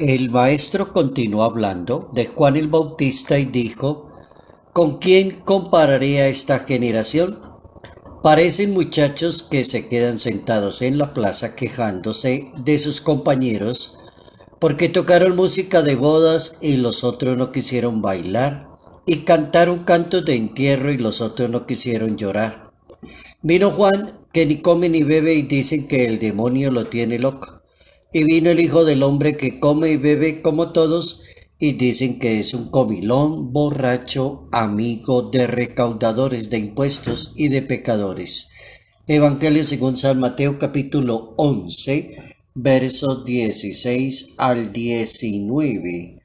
El maestro continuó hablando de Juan el Bautista y dijo, ¿con quién compararé a esta generación? Parecen muchachos que se quedan sentados en la plaza quejándose de sus compañeros porque tocaron música de bodas y los otros no quisieron bailar, y cantaron cantos de entierro y los otros no quisieron llorar. Vino Juan, que ni come ni bebe, y dicen que el demonio lo tiene loco. Y vino el Hijo del Hombre, que come y bebe como todos, y dicen que es un comilón, borracho, amigo de recaudadores de impuestos y de pecadores. Evangelio según San Mateo capítulo 11, versos 16 al 19.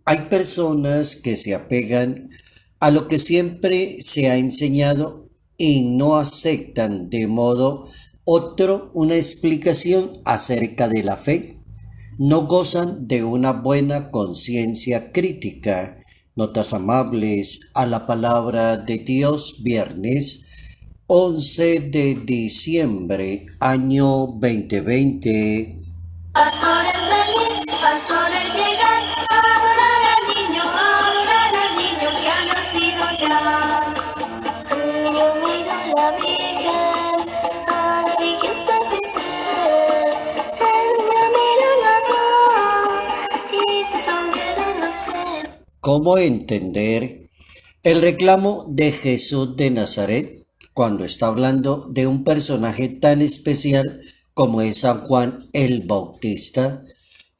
Hay personas que se apegan a lo que siempre se ha enseñado y no aceptan de modo otro una explicación acerca de la fe. No gozan de una buena conciencia crítica. Notas amables a la palabra de Dios, viernes 11 de diciembre, año 2020. Pastores venid, pastores llegan, adorar al niño que ha nacido ya. Yo miro a la Virgen, San José, yo miro la voz y se sonrieron los tres. ¿Cómo entender el reclamo de Jesús de Nazaret cuando está hablando de un personaje tan especial como es San Juan el Bautista,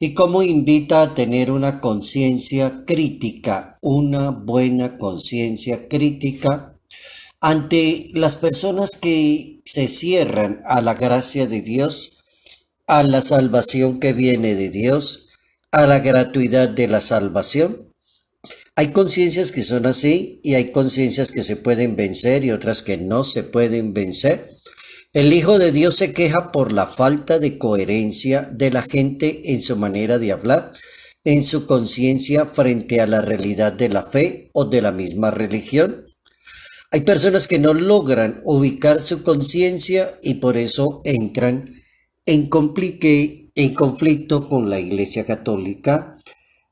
y cómo invita a tener una conciencia crítica, una buena conciencia crítica ante las personas que se cierran a la gracia de Dios, a la salvación que viene de Dios, a la gratuidad de la salvación? Hay conciencias que son así y hay conciencias que se pueden vencer y otras que no se pueden vencer. El Hijo de Dios se queja por la falta de coherencia de la gente en su manera de hablar, en su conciencia frente a la realidad de la fe o de la misma religión. Hay personas que no logran ubicar su conciencia y por eso entran en conflicto con la Iglesia Católica,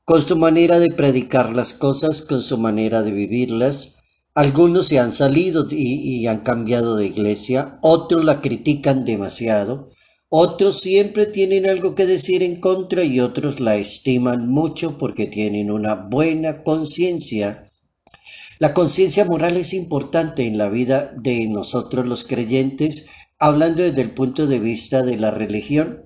con su manera de predicar las cosas, con su manera de vivirlas. Algunos se han salido y han cambiado de iglesia, otros la critican demasiado, otros siempre tienen algo que decir en contra y otros la estiman mucho porque tienen una buena conciencia. La conciencia moral es importante en la vida de nosotros los creyentes, hablando desde el punto de vista de la religión,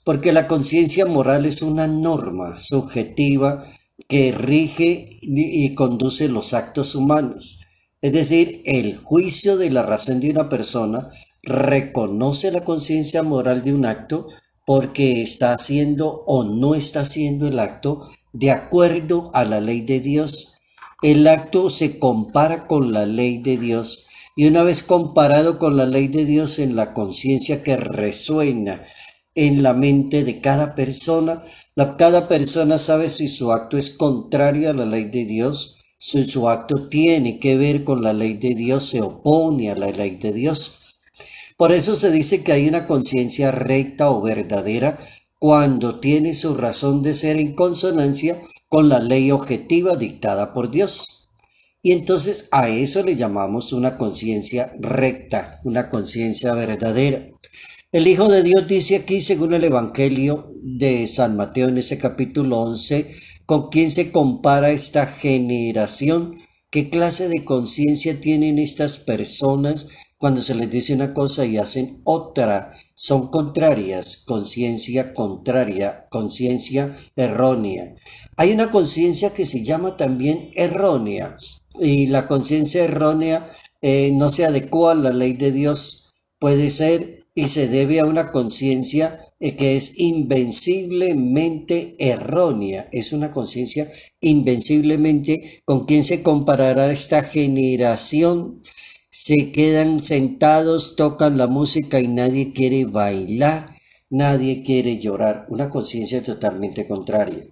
porque la conciencia moral es una norma subjetiva que rige y conduce los actos humanos. Es decir, el juicio de la razón de una persona reconoce la conciencia moral de un acto porque está haciendo o no está haciendo el acto de acuerdo a la ley de Dios. El acto se compara con la ley de Dios y una vez comparado con la ley de Dios en la conciencia que resuena en la mente de cada persona, cada persona sabe si su acto es contrario a la ley de Dios, si su acto tiene que ver con la ley de Dios, se opone a la ley de Dios. Por eso se dice que hay una conciencia recta o verdadera cuando tiene su razón de ser en consonancia con la ley objetiva dictada por Dios. Y entonces a eso le llamamos una conciencia recta, una conciencia verdadera. El Hijo de Dios dice aquí, según el Evangelio de San Mateo en ese capítulo 11, ¿con quién se compara esta generación? ¿Qué clase de conciencia tienen estas personas cuando se les dice una cosa y hacen otra? Son contrarias, conciencia contraria, conciencia errónea. Hay una conciencia que se llama también errónea y la conciencia errónea no se adecua a la ley de Dios. Puede ser y se debe a una conciencia que es invenciblemente errónea. Es una conciencia invenciblemente. ¿Con quién se comparará esta generación? Se quedan sentados, tocan la música y nadie quiere bailar, nadie quiere llorar. Una conciencia totalmente contraria.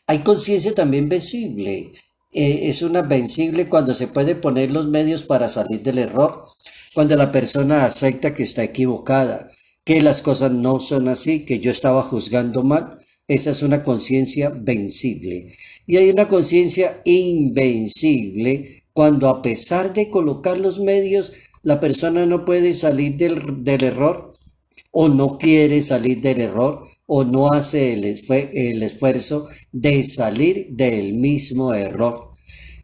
Hay conciencia también vencible. Es una vencible cuando se puede poner los medios para salir del error. Cuando la persona acepta que está equivocada, que las cosas no son así, que yo estaba juzgando mal, Esa es una conciencia vencible. Y hay una conciencia invencible cuando, a pesar de colocar los medios, la persona no puede salir del error, o no quiere salir del error, o no hace el esfuerzo de salir del mismo error.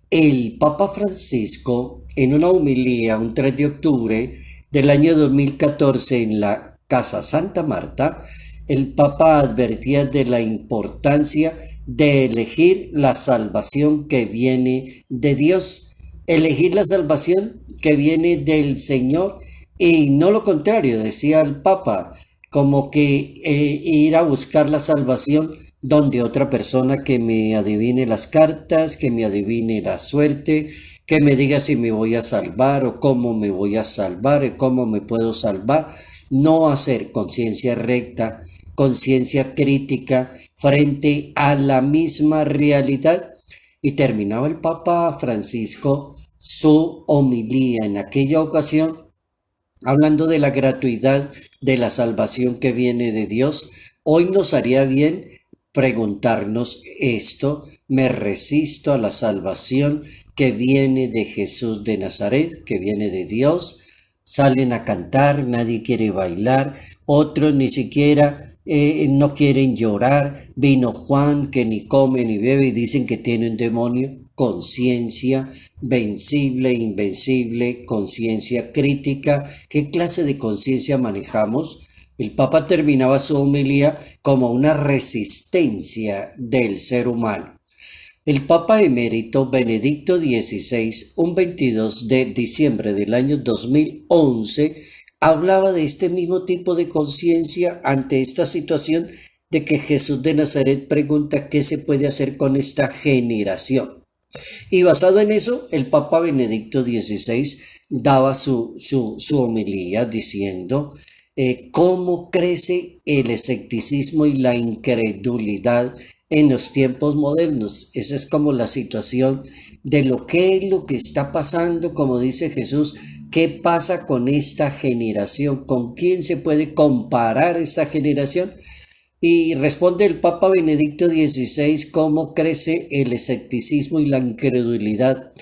El Papa Francisco, en una homilía un 3 de octubre del año 2014 en la Casa Santa Marta, el Papa advertía de la importancia de elegir la salvación que viene de Dios, elegir la salvación que viene del Señor y no lo contrario, decía el Papa, como que ir a buscar la salvación donde otra persona que me adivine las cartas, que me adivine la suerte, que me diga si me voy a salvar o cómo me voy a salvar y cómo me puedo salvar. No hacer conciencia recta, conciencia crítica frente a la misma realidad. Y terminaba el Papa Francisco su homilía en aquella ocasión hablando de la gratuidad de la salvación que viene de Dios. Hoy nos haría bien preguntarnos esto: me resisto a la salvación que viene de Jesús de Nazaret, que viene de Dios. Salen a cantar, nadie quiere bailar, otros ni siquiera no quieren llorar. Vino Juan, que ni come ni bebe, y dicen que tiene un demonio. Conciencia vencible, invencible, conciencia crítica. ¿Qué clase de conciencia manejamos? El Papa terminaba su homilía como una resistencia del ser humano. El Papa emérito Benedicto XVI, un 22 de diciembre del año 2011, hablaba de este mismo tipo de conciencia ante esta situación de que Jesús de Nazaret pregunta qué se puede hacer con esta generación. Y basado en eso, el Papa Benedicto XVI daba su homilía diciendo cómo crece el escepticismo y la incredulidad en los tiempos modernos. Esa es como la situación de lo que está pasando, como dice Jesús. ¿Qué pasa con esta generación? ¿Con quién se puede comparar esta generación? Y responde el Papa Benedicto XVI cómo crece el escepticismo y la incredulidad.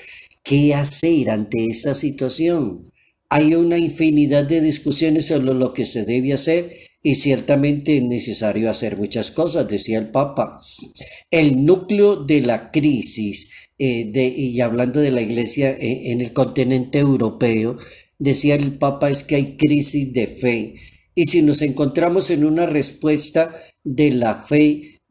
¿Qué hacer ante esa situación? Hay una infinidad de discusiones sobre lo que se debe hacer y ciertamente es necesario hacer muchas cosas, decía el Papa. El núcleo de la crisis, y hablando de la Iglesia en el continente europeo, decía el Papa, es que hay crisis de fe. Y si nos encontramos en una respuesta de la fe,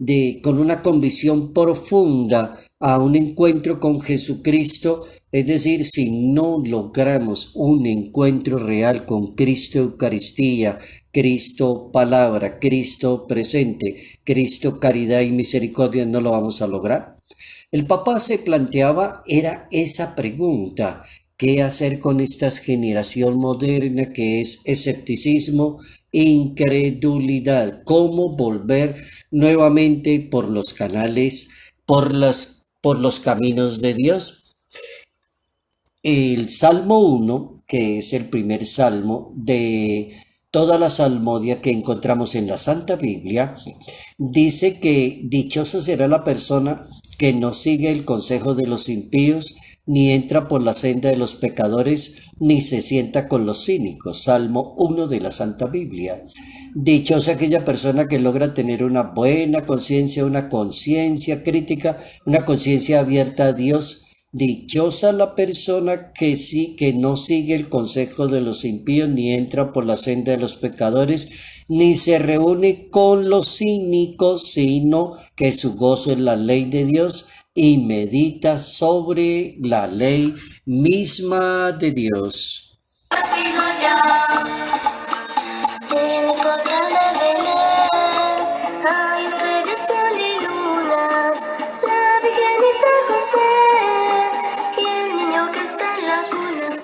con una convicción profunda a un encuentro con Jesucristo, es decir, si no logramos un encuentro real con Cristo Eucaristía, Cristo palabra, Cristo presente, Cristo caridad y misericordia, no lo vamos a lograr. El Papa se planteaba, era esa pregunta: ¿qué hacer con esta generación moderna que es escepticismo, incredulidad? ¿Cómo volver nuevamente por los canales, por los caminos de Dios? El Salmo 1, que es el primer salmo de toda la salmodia que encontramos en la Santa Biblia, dice que dichosa será la persona que no sigue el consejo de los impíos, ni entra por la senda de los pecadores, ni se sienta con los cínicos. Salmo 1 de la Santa Biblia. Dichosa aquella persona que logra tener una buena conciencia, una conciencia crítica, una conciencia abierta a Dios. Dichosa la persona que no sigue el consejo de los impíos, ni entra por la senda de los pecadores, ni se reúne con los cínicos, sino que su gozo es la ley de Dios y medita sobre la ley misma de Dios.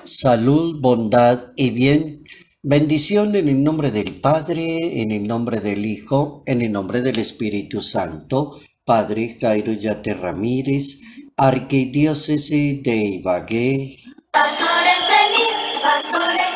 Salud, bondad y bien. Bendición en el nombre del Padre, en el nombre del Hijo, en el nombre del Espíritu Santo. Padre Jairo Yate Ramírez, Arquidiócesis de Ibagué. Pastores venid, pastores